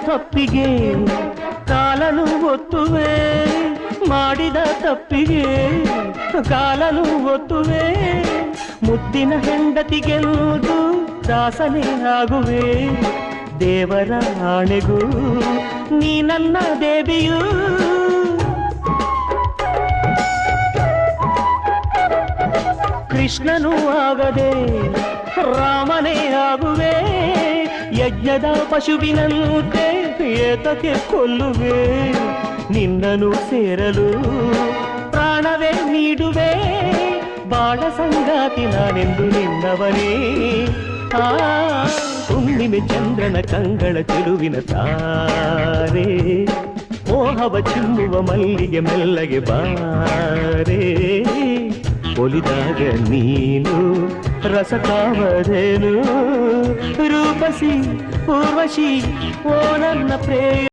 ತಪ್ಪಿಗೆ ಕಾಲನು ಒತ್ತುವೆ ಮಾಡಿದ ತಪ್ಪಿಗೆ ಕಾಲನು ಒತ್ತುವೆ ಮುದ್ದಿನ ಹೆಂಡತಿಗೆಂದು ದಾಸನೇ ಆಗುವೆ ದೇವರ ಆಣೆಗೂ ನೀ ನನ್ನ ದೇವಿಯೂ ಕೃಷ್ಣನೂ ಆಗದೆ ರಾಮನೇ ಆಗುವೆ ಯಜ್ಞದ ಪಶುವಿನಂತೆ ಏತಕ್ಕೆ ಕೊಲ್ಲುವೆ ನಿನ್ನನು ಸೇರಲು ಪ್ರಾಣವೇ ನೀಡುವೆ ಬಾಳ ಸಂಗಾತಿ ನಾನೆಂದು ನಿನ್ನವನೇ ಹುಣ್ಣಿಮೆ ಚಂದ್ರನ ಕಂಗಳ ಚೆಲುವಿನ ತಾರೆ ಮೋಹವ ಚಿಮ್ಮುವ ಮಲ್ಲಿಗೆ ಮೆಲ್ಲಗೆ ಬಾರೆ ಒಲಿದಾಗ ನೀನು ರಸಕಾವರೇನು ರೂಪಸಿ ಊರ್ವಶಿ ಓ ನನ್ನ ಪ್ರೇಮ